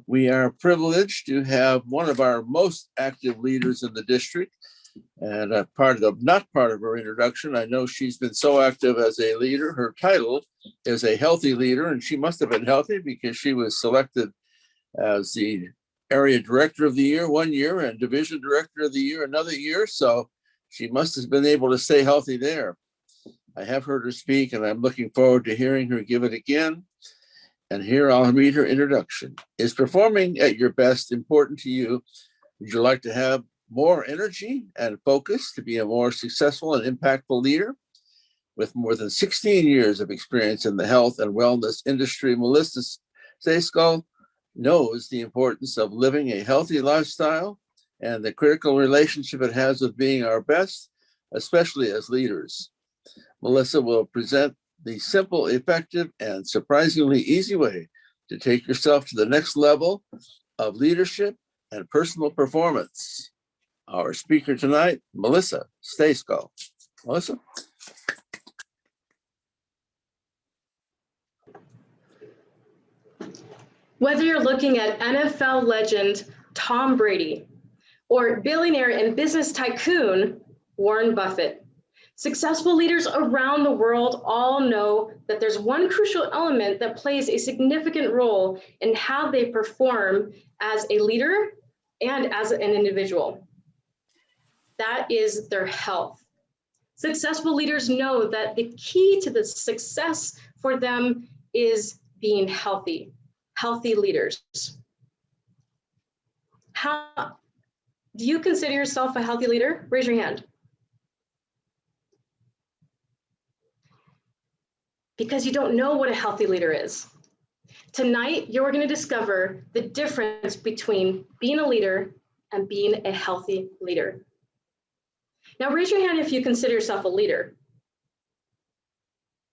We are privileged to have one of our most active leaders in the district. And not part of her introduction, I know she's been so active as a leader. Her title is a healthy leader, and she must have been healthy because she was selected as the area director of the year one year and division director of the year another year. So she must have been able to stay healthy there. I have heard her speak, and I'm looking forward to hearing her give it again. And here I'll read her introduction. Is performing at your best important to you? Would you like to have more energy and focus to be a more successful and impactful leader? With more than 16 years of experience in the health and wellness industry, Melissa Stejskal knows the importance of living a healthy lifestyle and the critical relationship it has with being our best, especially as leaders. Melissa will present the simple, effective, and surprisingly easy way to take yourself to the next level of leadership and personal performance. Our speaker tonight, Melissa Stejskal. Melissa? Whether you're looking at NFL legend Tom Brady or billionaire and business tycoon Warren Buffett, successful leaders around the world all know that there's one crucial element that plays a significant role in how they perform as a leader and as an individual. That is their health. Successful leaders know that the key to the success for them is being healthy leaders. How do you consider yourself a healthy leader? Raise your hand. Because you don't know what a healthy leader is. Tonight, you're going to discover the difference between being a leader and being a healthy leader. Now, raise your hand if you consider yourself a leader.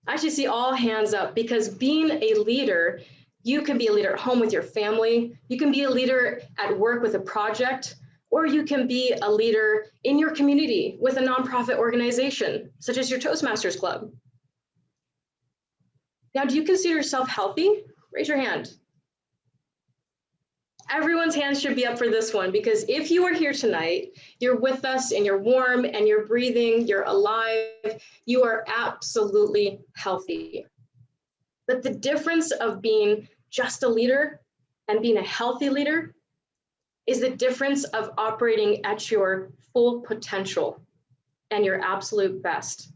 I actually see all hands up because being a leader, you can be a leader at home with your family, you can be a leader at work with a project, or you can be a leader in your community with a nonprofit organization, such as your Toastmasters club. Now, do you consider yourself healthy? Raise your hand. Everyone's hands should be up for this one, because if you are here tonight, you're with us and you're warm and you're breathing, you're alive, you are absolutely healthy. But the difference of being just a leader and being a healthy leader is the difference of operating at your full potential and your absolute best.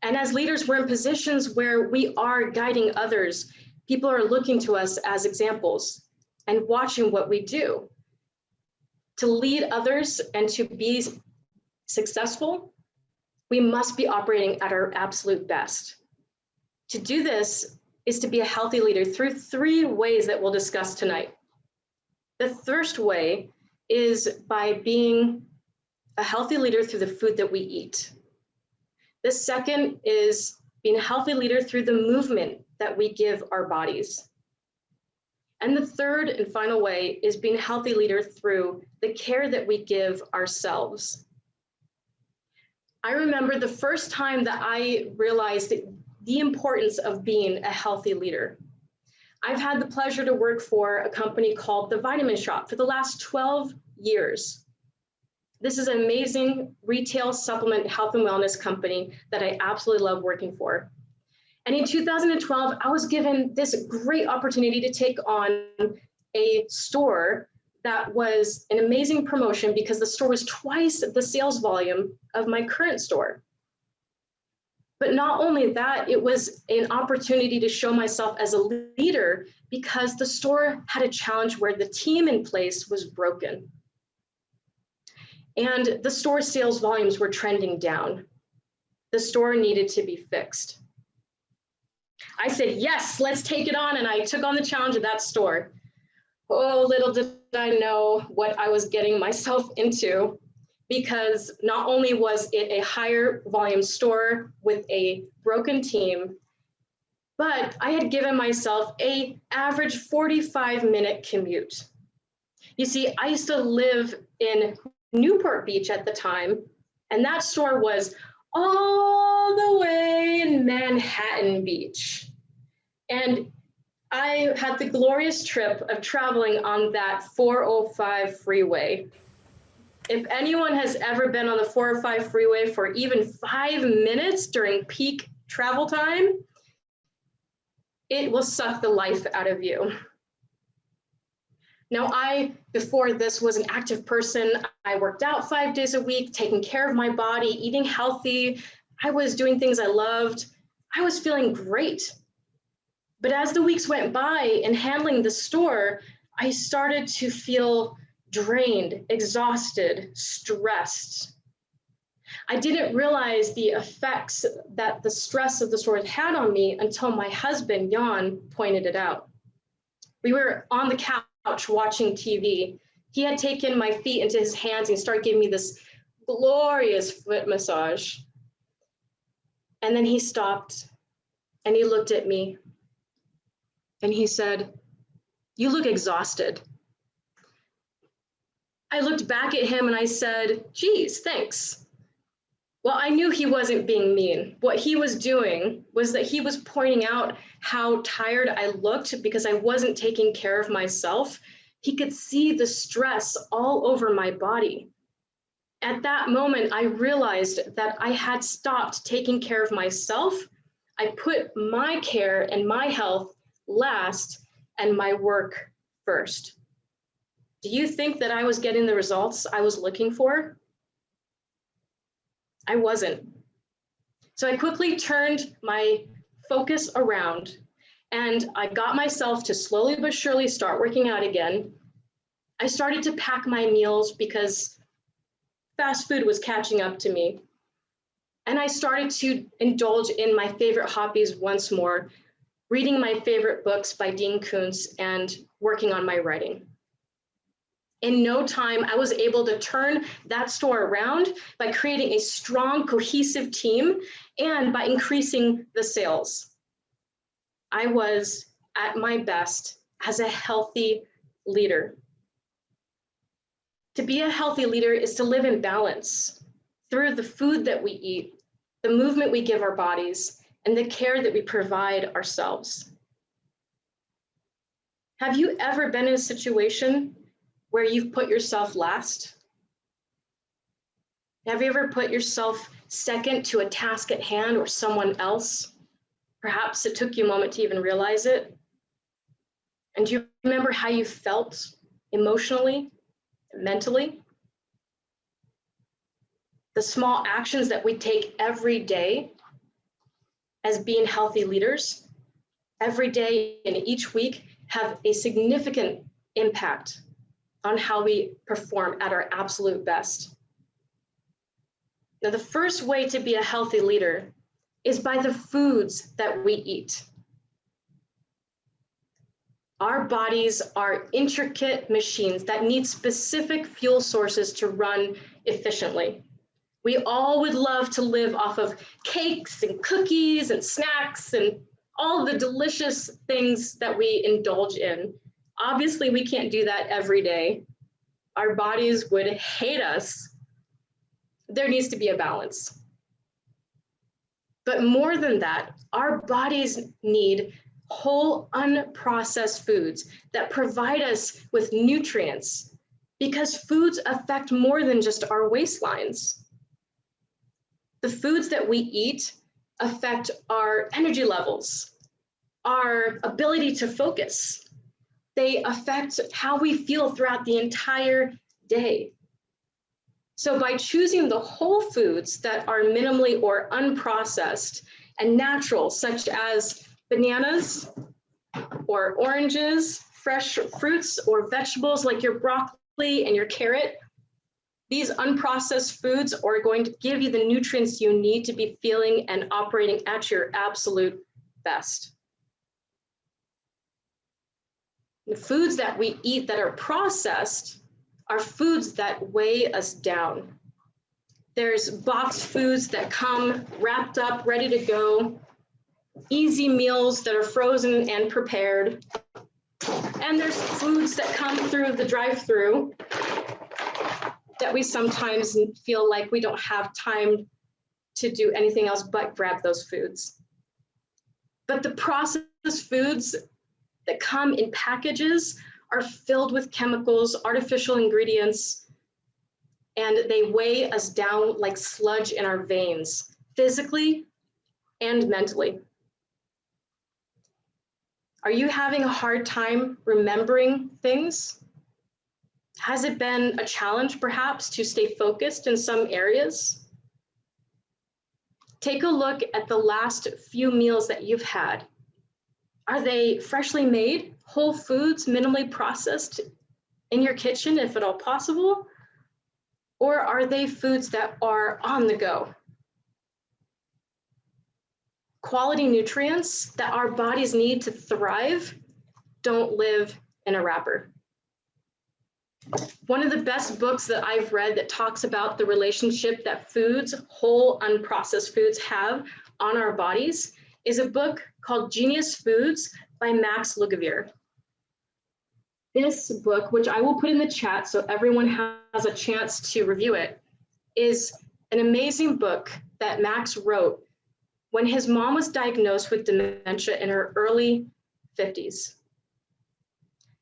And as leaders, we're in positions where we are guiding others. People are looking to us as examples and watching what we do. To lead others and to be successful, we must be operating at our absolute best. To do this is to be a healthy leader through 3 ways that we'll discuss tonight. The first way is by being a healthy leader through the food that we eat. The second is being a healthy leader through the movement that we give our bodies. And the third and final way is being a healthy leader through the care that we give ourselves. I remember the first time that I realized the importance of being a healthy leader. I've had the pleasure to work for a company called The Vitamin Shop for the last 12 years. This is an amazing retail supplement health and wellness company that I absolutely love working for. And in 2012, I was given this great opportunity to take on a store that was an amazing promotion because the store was twice the sales volume of my current store. But not only that, it was an opportunity to show myself as a leader because the store had a challenge where the team in place was broken. And the store sales volumes were trending down. The store needed to be fixed. I said, yes, let's take it on. And I took on the challenge of that store. Oh, little did I know what I was getting myself into, because not only was it a higher volume store with a broken team, but I had given myself an average 45-minute commute. You see, I used to live in Newport Beach at the time, and that store was all the way in Manhattan Beach. And I had the glorious trip of traveling on that 405 freeway. If anyone has ever been on the 405 freeway for even 5 minutes during peak travel time, it will suck the life out of you. Now, before this, was an active person. I worked out 5 days a week, taking care of my body, eating healthy. I was doing things I loved. I was feeling great. But as the weeks went by and handling the store, I started to feel drained, exhausted, stressed. I didn't realize the effects that the stress of the store had on me until my husband, Jan, pointed it out. We were on the couch watching TV. He had taken my feet into his hands and started giving me this glorious foot massage. And then he stopped and he looked at me and he said, "You look exhausted." I looked back at him and I said, "Geez, thanks." Well, I knew he wasn't being mean. What he was doing was that he was pointing out how tired I looked because I wasn't taking care of myself. He could see the stress all over my body. At that moment, I realized that I had stopped taking care of myself. I put my care and my health last and my work first. Do you think that I was getting the results I was looking for? I wasn't. So I quickly turned my focus around and I got myself to slowly but surely start working out again. I started to pack my meals because fast food was catching up to me. And I started to indulge in my favorite hobbies once more, reading my favorite books by Dean Koontz and working on my writing. In no time, I was able to turn that store around by creating a strong, cohesive team and by increasing the sales. I was at my best as a healthy leader. To be a healthy leader is to live in balance through the food that we eat, the movement we give our bodies, and the care that we provide ourselves. Have you ever been in a situation where you've put yourself last? Have you ever put yourself second to a task at hand or someone else? Perhaps it took you a moment to even realize it. And do you remember how you felt emotionally, mentally? The small actions that we take every day as being healthy leaders, every day and each week, have a significant impact on how we perform at our absolute best. Now, the first way to be a healthy leader is by the foods that we eat. Our bodies are intricate machines that need specific fuel sources to run efficiently. We all would love to live off of cakes and cookies and snacks and all the delicious things that we indulge in. Obviously, we can't do that every day. Our bodies would hate us. There needs to be a balance. But more than that, our bodies need whole, unprocessed foods that provide us with nutrients, because foods affect more than just our waistlines. The foods that we eat affect our energy levels, our ability to focus. They affect how we feel throughout the entire day. So by choosing the whole foods that are minimally or unprocessed and natural, such as bananas or oranges, fresh fruits or vegetables like your broccoli and your carrot, these unprocessed foods are going to give you the nutrients you need to be feeling and operating at your absolute best. The foods that we eat that are processed are foods that weigh us down. There's boxed foods that come wrapped up, ready to go, easy meals that are frozen and prepared. And there's foods that come through the drive-through that we sometimes feel like we don't have time to do anything else but grab those foods. But the processed foods that come in packages are filled with chemicals, artificial ingredients, and they weigh us down like sludge in our veins, physically and mentally. Are you having a hard time remembering things? Has it been a challenge, perhaps, to stay focused in some areas? Take a look at the last few meals that you've had. Are they freshly made, whole foods, minimally processed in your kitchen, if at all possible? Or are they foods that are on the go? Quality nutrients that our bodies need to thrive don't live in a wrapper. One of the best books that I've read that talks about the relationship that foods, whole unprocessed foods, have on our bodies is a book called Genius Foods by Max Lugavere. This book, which I will put in the chat so everyone has a chance to review it, is an amazing book that Max wrote when his mom was diagnosed with dementia in her early 50s.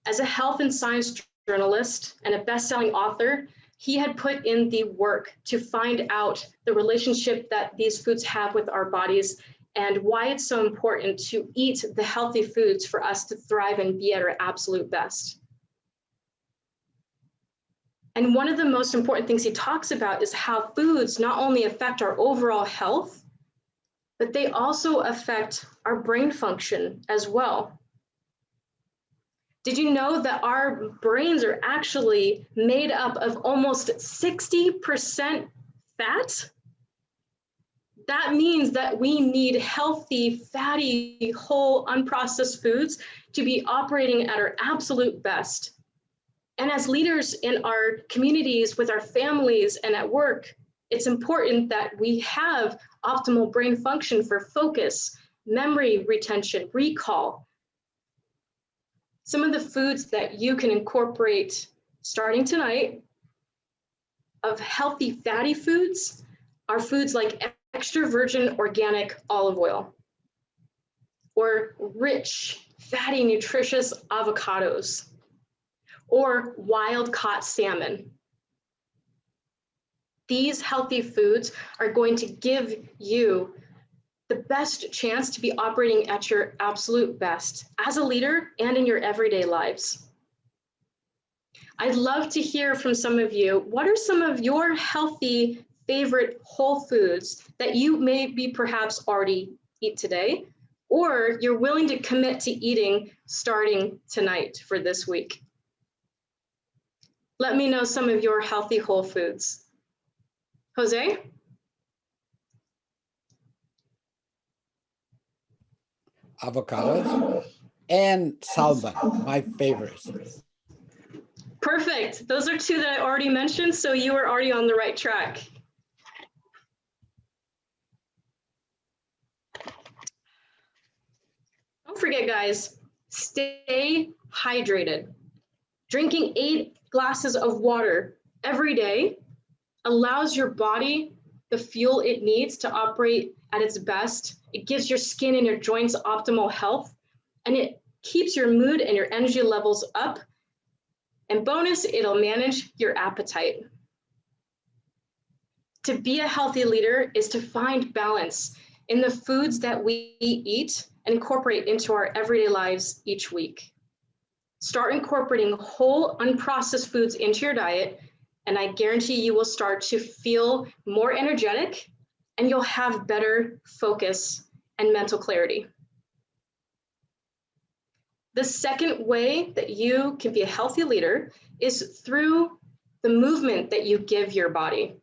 As a health and science journalist and a best-selling author, he had put in the work to find out the relationship that these foods have with our bodies and why it's so important to eat the healthy foods for us to thrive and be at our absolute best. And one of the most important things he talks about is how foods not only affect our overall health, but they also affect our brain function as well. Did you know that our brains are actually made up of almost 60% fat? That means that we need healthy, fatty, whole, unprocessed foods to be operating at our absolute best. And as leaders in our communities, with our families and at work, it's important that we have optimal brain function for focus, memory retention, recall. Some of the foods that you can incorporate starting tonight of healthy fatty foods are foods like extra virgin organic olive oil or rich, fatty, nutritious avocados or wild-caught salmon. These healthy foods are going to give you the best chance to be operating at your absolute best as a leader and in your everyday lives. I'd love to hear from some of you. What are some of your healthy favorite whole foods that you maybe perhaps already eat today, or you're willing to commit to eating starting tonight for this week? Let me know some of your healthy whole foods. Jose? Avocados and salmon, my favorites. Perfect. Those are two that I already mentioned, so you are already on the right track. Don't forget, guys, stay hydrated. Drinking 8 glasses of water every day allows your body the fuel it needs to operate at its best. It gives your skin and your joints optimal health, and it keeps your mood and your energy levels up. And bonus, it'll manage your appetite. To be a healthy leader is to find balance in the foods that we eat and incorporate into our everyday lives each week. Start incorporating whole, unprocessed foods into your diet, and I guarantee you will start to feel more energetic and you'll have better focus and mental clarity. The second way that you can be a healthy leader is through the movement that you give your body.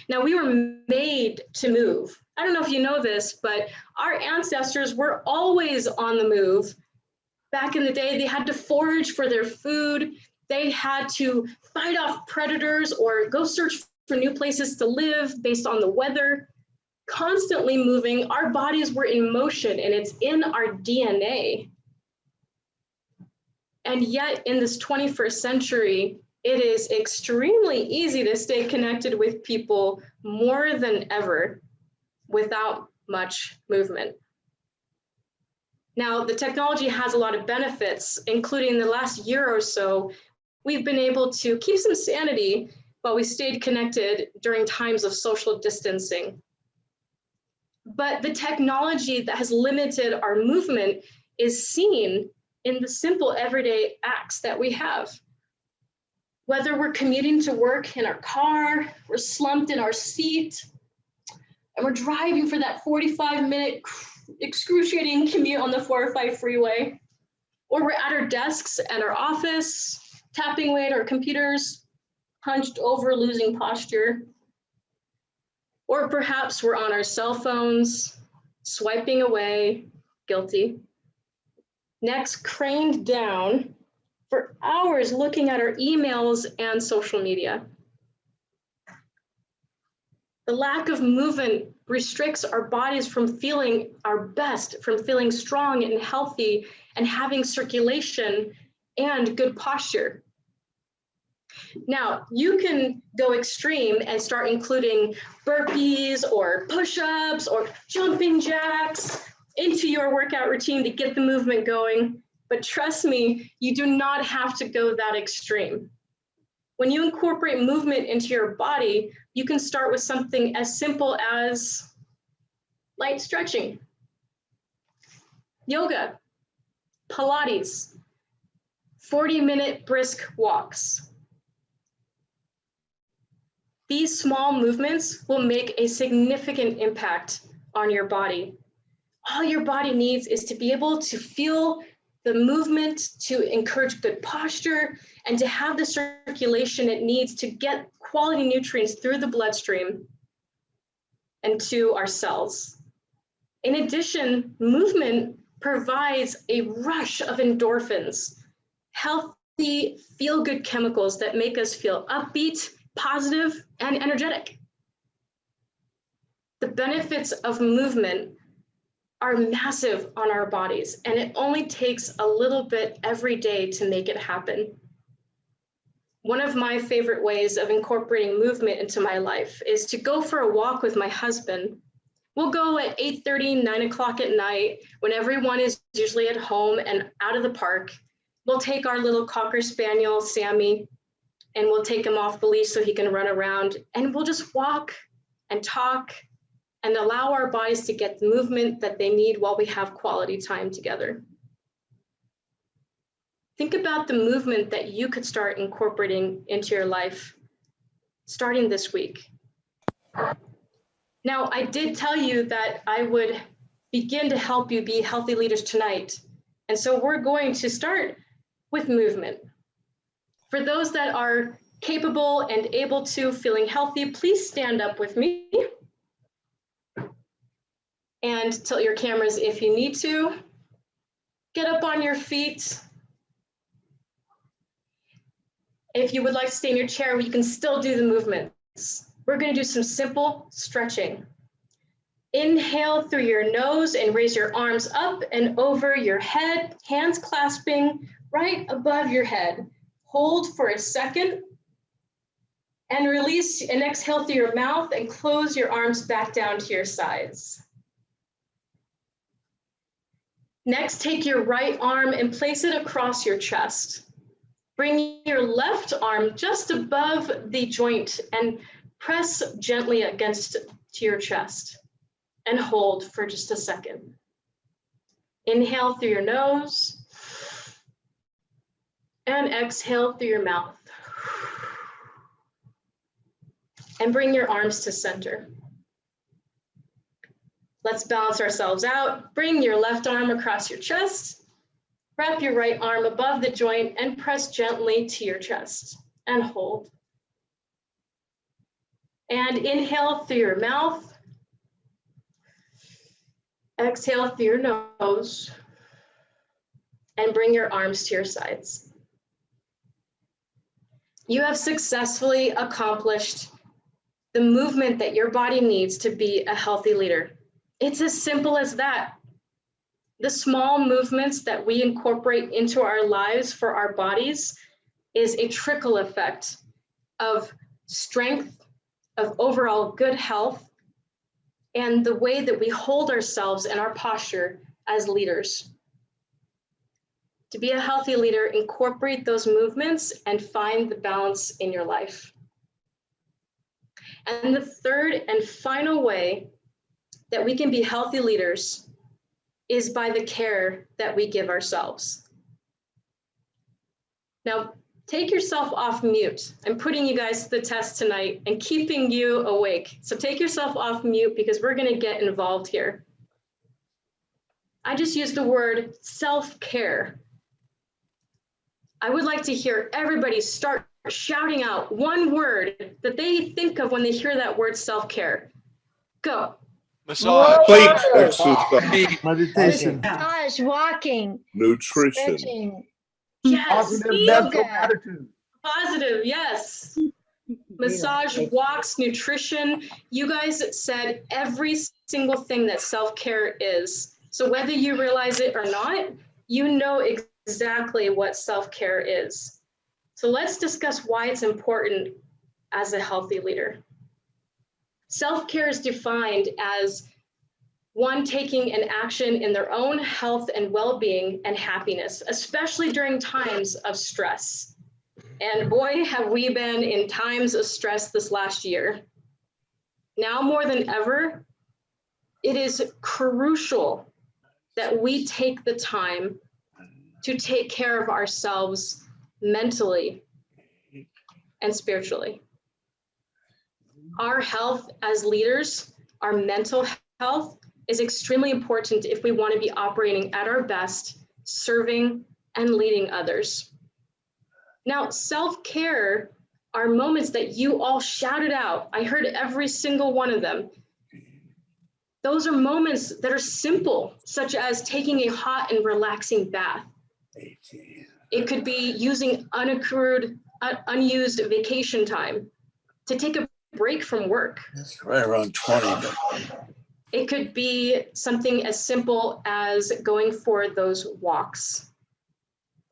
Now, we were made to move. I don't know if you know this, but our ancestors were always on the move. Back in the day, they had to forage for their food. They had to fight off predators or go search for new places to live based on the weather. Constantly moving, our bodies were in motion, and it's in our DNA. And yet, in this 21st century, it is extremely easy to stay connected with people more than ever without much movement. Now, the technology has a lot of benefits, including the last year or so, we've been able to keep some sanity while we stayed connected during times of social distancing. But the technology that has limited our movement is seen in the simple everyday acts that we have. Whether we're commuting to work in our car, we're slumped in our seat, and we're driving for that 45-minute excruciating commute on the 405 freeway, or we're at our desks at our office, tapping away at our computers, hunched over, losing posture. Or perhaps we're on our cell phones, swiping away, guilty. Necks craned down for hours looking at our emails and social media. The lack of movement restricts our bodies from feeling our best, from feeling strong and healthy and having circulation and good posture. Now, you can go extreme and start including burpees or push-ups or jumping jacks into your workout routine to get the movement going. But trust me, you do not have to go that extreme. When you incorporate movement into your body, you can start with something as simple as light stretching, yoga, Pilates, 40-minute brisk walks. These small movements will make a significant impact on your body. All your body needs is to be able to feel the movement, to encourage good posture, and to have the circulation it needs to get quality nutrients through the bloodstream and to our cells. In addition, movement provides a rush of endorphins, healthy, feel-good chemicals that make us feel upbeat, positive, and energetic. The benefits of movement are massive on our bodies, and it only takes a little bit every day to make it happen. One of my favorite ways of incorporating movement into my life is to go for a walk with my husband. We'll go at 8:30, 9 o'clock at night, when everyone is usually at home and out of the park. We'll take our little Cocker Spaniel, Sammy, and we'll take him off the leash so he can run around, and we'll just walk and talk and allow our bodies to get the movement that they need while we have quality time together. Think about the movement that you could start incorporating into your life starting this week. Now, I did tell you that I would begin to help you be healthy leaders tonight. And so we're going to start with movement. For those that are capable and able to, feeling healthy, please stand up with me. And tilt your cameras if you need to. Get up on your feet. If you would like to stay in your chair, you can still do the movements. We're going to do some simple stretching. Inhale through your nose and raise your arms up and over your head, hands clasping right above your head. Hold for a second and release and exhale through your mouth and close your arms back down to your sides. Next, take your right arm and place it across your chest. Bring your left arm just above the joint and press gently against to your chest and hold for just a second. Inhale through your nose and exhale through your mouth. And bring your arms to center. Let's balance ourselves out. Bring your left arm across your chest. Wrap your right arm above the joint and press gently to your chest and hold. And inhale through your mouth. Exhale through your nose. And bring your arms to your sides. You have successfully accomplished the movement that your body needs to be a healthy leader. It's as simple as that. The small movements that we incorporate into our lives for our bodies is a trickle effect of strength, of overall good health, and the way that we hold ourselves and our posture as leaders. To be a healthy leader, incorporate those movements and find the balance in your life. And the third and final way that we can be healthy leaders is by the care that we give ourselves. Now, take yourself off mute. I'm putting you guys to the test tonight and keeping you awake. So take yourself off mute because we're going to get involved here. I just used the word self-care. I would like to hear everybody start shouting out one word that they think of when they hear that word self-care. Go. Massage. Sleep. Exercise. Meditation. Massage, walking, Nutrition. stretching, Yes. Positive yoga. mental attitude. Positive, yes. Massage, walks, nutrition. You guys said every single thing that self-care is. So whether you realize it or not, you know exactly what self-care is. So let's discuss why it's important as a healthy leader. Self-care is defined as one taking an action in their own health and well-being and happiness, especially during times of stress. And boy, have we been in times of stress this last year. Now more than ever, it is crucial that we take the time to take care of ourselves mentally and spiritually. Our health as leaders, our mental health is extremely important if we want to be operating at our best, serving and leading others. Now, self-care are moments that you all shouted out. I heard every single one of them. Those are moments that are simple, such as taking a hot and relaxing bath. It could be using unused vacation time to take a break from work. That's right around 20. It could be something as simple as going for those walks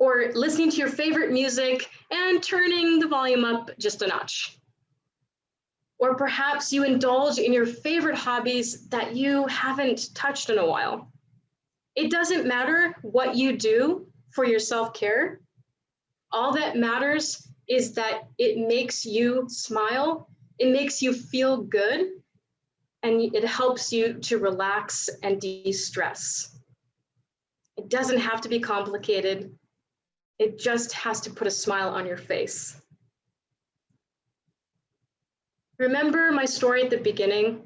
or listening to your favorite music and turning the volume up just a notch. Or perhaps you indulge in your favorite hobbies that you haven't touched in a while. It doesn't matter what you do for your self-care. All that matters is that it makes you smile, it makes you feel good, and it helps you to relax and de-stress. It doesn't have to be complicated. It just has to put a smile on your face. Remember my story at the beginning,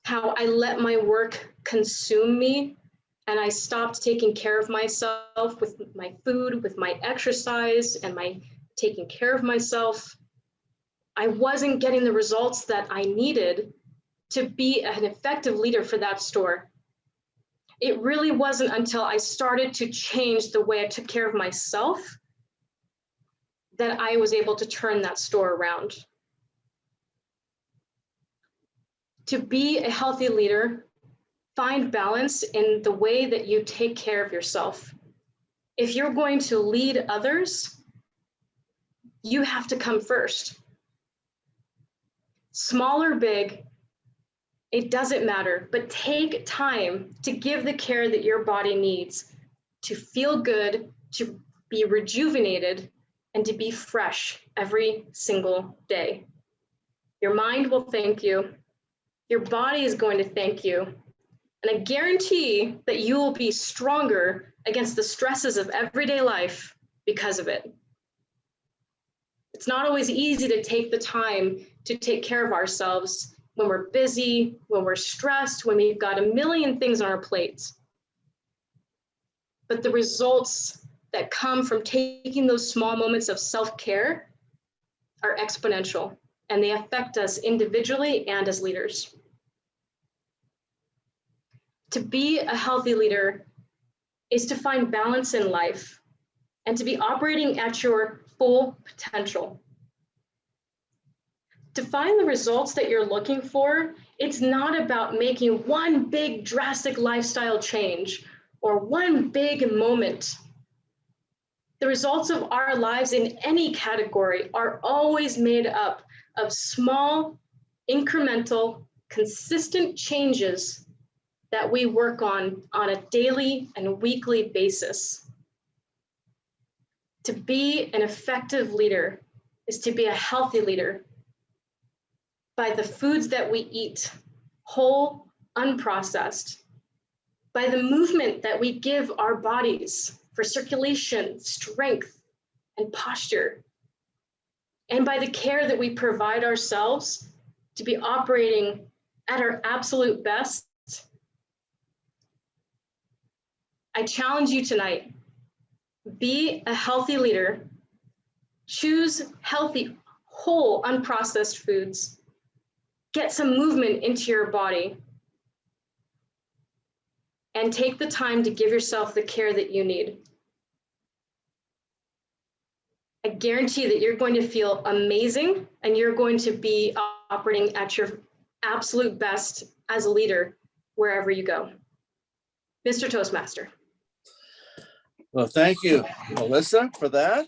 how I let my work consume me and I stopped taking care of myself with my food, with my exercise and my taking care of myself. I wasn't getting the results that I needed to be an effective leader for that store. It really wasn't until I started to change the way I took care of myself that I was able to turn that store around. To be a healthy leader, find balance in the way that you take care of yourself. If you're going to lead others, you have to come first. Small or big, it doesn't matter, but take time to give the care that your body needs to feel good, to be rejuvenated, and to be fresh every single day. Your mind will thank you. Your body is going to thank you. And I guarantee that you will be stronger against the stresses of everyday life because of it. It's not always easy to take the time to take care of ourselves when we're busy, when we're stressed, when we've got a million things on our plates. But the results that come from taking those small moments of self-care are exponential, and they affect us individually and as leaders. To be a healthy leader is to find balance in life and to be operating at your full potential. To find the results that you're looking for, it's not about making one big drastic lifestyle change or one big moment. The results of our lives in any category are always made up of small, incremental, consistent changes that we work on a daily and weekly basis. To be an effective leader is to be a healthy leader by the foods that we eat, whole, unprocessed, by the movement that we give our bodies for circulation, strength, and posture, and by the care that we provide ourselves to be operating at our absolute best. I challenge you tonight, be a healthy leader, choose healthy, whole, unprocessed foods, get some movement into your body, and take the time to give yourself the care that you need. I guarantee that you're going to feel amazing and you're going to be operating at your absolute best as a leader wherever you go. Mr. Toastmaster. Well, thank you, Melissa, for that.